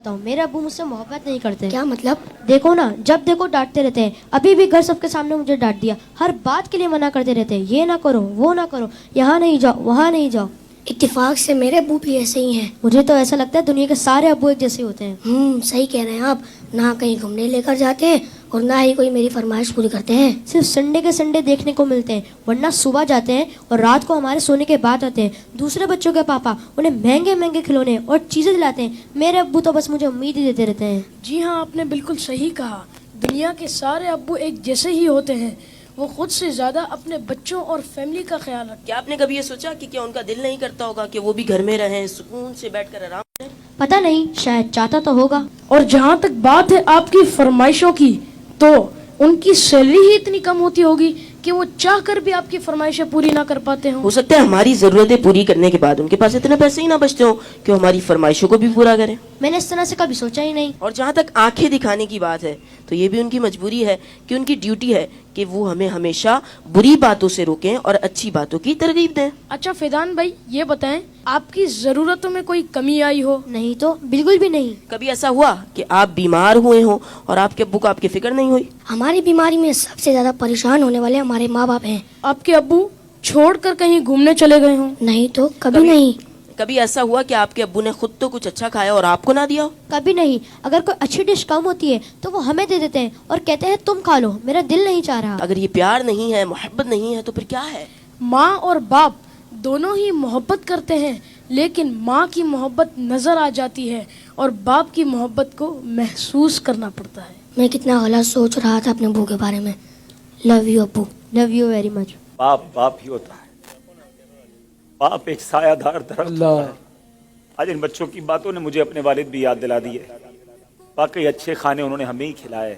मेरे अब्बू मुझसे मोहब्बत नहीं करते। क्या मतलब? देखो ना, जब देखो डांटते रहते हैं। अभी भी घर सबके सामने मुझे डांट दिया। हर बात के लिए मना करते रहते हैं, ये ना करो, वो ना करो, यहाँ नहीं जाओ, वहाँ नहीं जाओ। इत्तेफाक से मेरे अब्बू भी ऐसे ही हैं। मुझे तो ऐसा लगता है दुनिया के सारे अब्बू एक जैसे होते हैं। सही कह रहे हैं आप। ना कहीं घूमने लेकर जाते हैं और ना ही कोई मेरी फरमाइश पूरी करते हैं। सिर्फ संडे के संडे देखने को मिलते हैं, वरना सुबह जाते हैं और रात को हमारे सोने के बाद आते हैं। दूसरे बच्चों के पापा उन्हें महंगे महंगे खिलौने और चीजें दिलाते हैं। मेरे अब्बू तो बस मुझे उम्मीद ही देते रहते हैं। जी हाँ, आपने बिल्कुल सही कहा। दुनिया के सारे अब्बू एक जैसे ही होते हैं। वो खुद से ज्यादा अपने बच्चों और फैमिली का ख्याल रखते हैं। क्या आपने कभी ये सोचा कि क्या उनका दिल नहीं करता होगा कि वो भी घर में रहें, सुकून से बैठकर आराम करें? पता नहीं, शायद चाहता तो होगा। और जहाँ तक बात है आपकी फरमाइशों की, तो उनकी सैलरी ही इतनी कम होती होगी कि वो चाह कर भी आपकी फरमाइशें पूरी ना कर पाते हो। हो सकता है हमारी जरूरतें पूरी करने के बाद उनके पास इतने पैसे ही ना बचते हो कि वो हमारी फरमाइशों को भी पूरा करें। मैंने इस तरह से कभी सोचा ही नहीं। और जहाँ तक आंखें दिखाने की बात है, तो ये भी उनकी मजबूरी है कि उनकी ड्यूटी है कि वो हमें हमेशा बुरी बातों से रोकें और अच्छी बातों की तरगीब दें। अच्छा फैजान भाई, ये बताएं, आपकी जरूरतों में कोई कमी आई हो? नहीं तो बिल्कुल भी नहीं। कभी ऐसा हुआ कि आप बीमार हुए हो और आपके अब्बू को आपकी फिक्र नहीं हुई? हमारी बीमारी में सबसे ज्यादा परेशान होने वाले हमारे माँ बाप हैं। आपके अब्बू छोड़कर कहीं घूमने चले गए हों? नहीं तो कभी नहीं। कभी ऐसा हुआ कि आपके अब्बू ने खुद तो कुछ अच्छा खाया और आपको ना दिया हो? कभी नहीं। अगर कोई अच्छी डिश कम होती है तो वो हमें दे देते हैं और कहते हैं तुम खा लो, मेरा दिल नहीं चाह रहा। अगर ये प्यार नहीं है, मोहब्बत नहीं है, तो फिर क्या है? माँ और बाप दोनों ही मोहब्बत करते हैं, लेकिन माँ की मोहब्बत नजर आ जाती है और बाप की मोहब्बत को महसूस करना पड़ता है। मैं कितना गलत सोच रहा था अपने अब्बू के बारे में। लव यू अब्बू। Love you very much. बाप बाप ही होता है। बाप एक सायादार दरख्त होता है। आज इन बच्चों की बातों ने मुझे अपने वालिद भी याद दिला दी है। वाकई अच्छे खाने उन्होंने हमें ही खिलाए,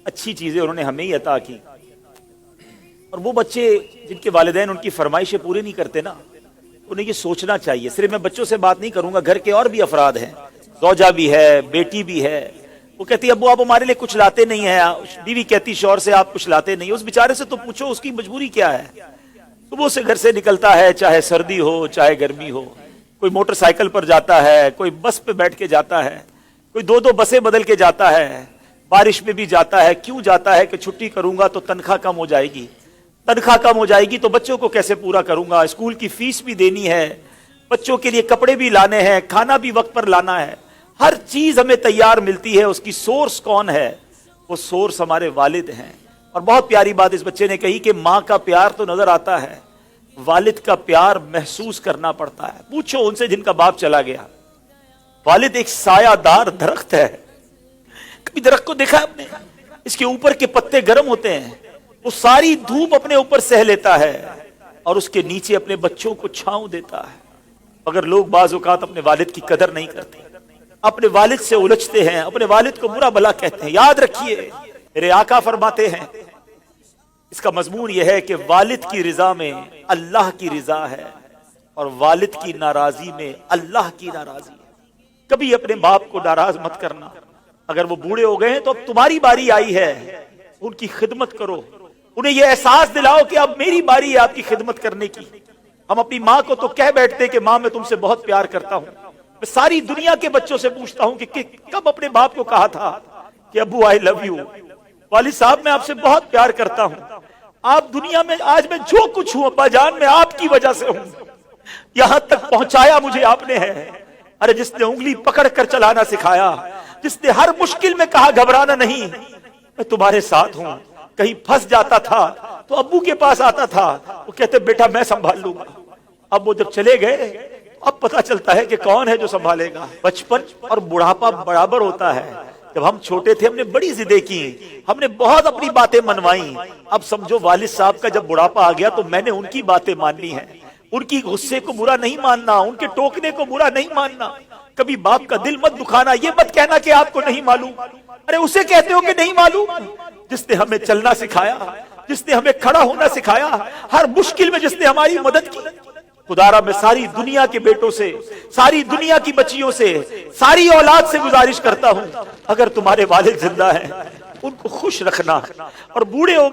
अच्छी चीजें उन्होंने हमें ही अता की। और वो बच्चे जिनके वालिदैन उनकी फरमाइशें पूरी नहीं करते ना, उन्हें ये सोचना चाहिए। सिर्फ मैं बच्चों से बात नहीं करूंगा, घर के और भी अफराद हैं, जौजा भी है, बेटी भी है। वो कहती है अब्बू आप हमारे लिए कुछ लाते नहीं है। बीवी कहती शौहर से आप कुछ लाते नहीं। उस बेचारे से तो पूछो उसकी मजबूरी क्या है। सुबह से घर से निकलता है, चाहे सर्दी हो चाहे गर्मी हो। कोई मोटरसाइकिल पर जाता है, कोई बस पे बैठ के जाता है, कोई दो दो बसें बदल के जाता है, बारिश में भी जाता है। क्यों जाता है? कि छुट्टी करूंगा तो तनख्वाह कम हो जाएगी, तनख्वाह कम हो जाएगी तो बच्चों को कैसे पूरा करूंगा, स्कूल की फीस भी देनी है, बच्चों के लिए कपड़े भी लाने हैं, खाना भी वक्त पर लाना है। हर चीज हमें तैयार मिलती है। उसकी सोर्स कौन है? वो सोर्स हमारे वालिद हैं। और बहुत प्यारी बात इस बच्चे ने कही कि माँ का प्यार तो नजर आता है, वालिद का प्यार महसूस करना पड़ता है। पूछो उनसे जिनका बाप चला गया। वालिद एक सायादार दरख्त है। कभी दरख्त को देखा है आपने? इसके ऊपर के पत्ते गर्म होते हैं, वो सारी धूप अपने ऊपर सह लेता है और उसके नीचे अपने बच्चों को छांव देता है। अगर लोग बाज औकात अपने वालिद की कदर नहीं करते, अपने वालिद से उलझते हैं, अपने वालिद को बुरा भला कहते हैं, याद रखिए मेरे आका फरमाते हैं, इसका मजमून यह है कि वालिद की रिजा में अल्लाह की रिजा है और वालिद की नाराजी में अल्लाह की नाराजी है। कभी अपने बाप को नाराज मत करना। अगर वो बूढ़े हो गए हैं तो अब तुम्हारी बारी आई है, उनकी खिदमत करो। उन्हें यह एहसास दिलाओ कि अब मेरी बारी है आपकी खिदमत करने की। हम अपनी माँ को तो कह बैठते कि माँ मैं तुमसे बहुत प्यार करता हूँ। मैं सारी दुनिया के बच्चों से पूछता हूँ कि कब अपने बाप को कहा था कि अब्बू आई लव यू, वालिद साहब मैं आपसे बहुत प्यार करता हूँ। आप दुनिया में आज मैं जो कुछ हूँ अब्बा जान मैं आपकी वजह से हूँ। यहां तक पहुंचाया मुझे आपने है। अरे जिसने उंगली पकड़ कर चलाना सिखाया, जिसने हर मुश्किल में कहा घबराना नहीं, मैं तुम्हारे साथ हूँ। कहीं फंस जाता था तो अब्बू के पास आता था, वो कहते बेटा मैं संभाल लूंगा। अब वो जब चले गए अब पता चलता है कि कौन है जो संभालेगा। बचपन और बुढ़ापा बराबर होता है। जब हम छोटे थे हमने बड़ी जिदें की, हमने बहुत अपनी बातें मनवाई। अब समझो वालिद साहब का जब बुढ़ापा आ गया तो मैंने उनकी बातें माननी है। उनकी गुस्से को बुरा नहीं मानना, उनके टोकने को बुरा नहीं मानना। कभी बाप का दिल मत दुखाना। ये मत कहना कि आपको नहीं मालूम। अरे उसे कहते हो कि नहीं मालूम जिसने हमें चलना सिखाया, जिसने हमें खड़ा होना सिखाया, हर मुश्किल में जिसने हमारी मदद की। खुदारा मैं सारी दुनिया के बेटों से, सारी दुनिया की बच्चियों से, सारी औलाद से गुजारिश करता हूं, अगर तुम्हारे वालिद जिंदा हैं उनको खुश रखना और बूढ़े हो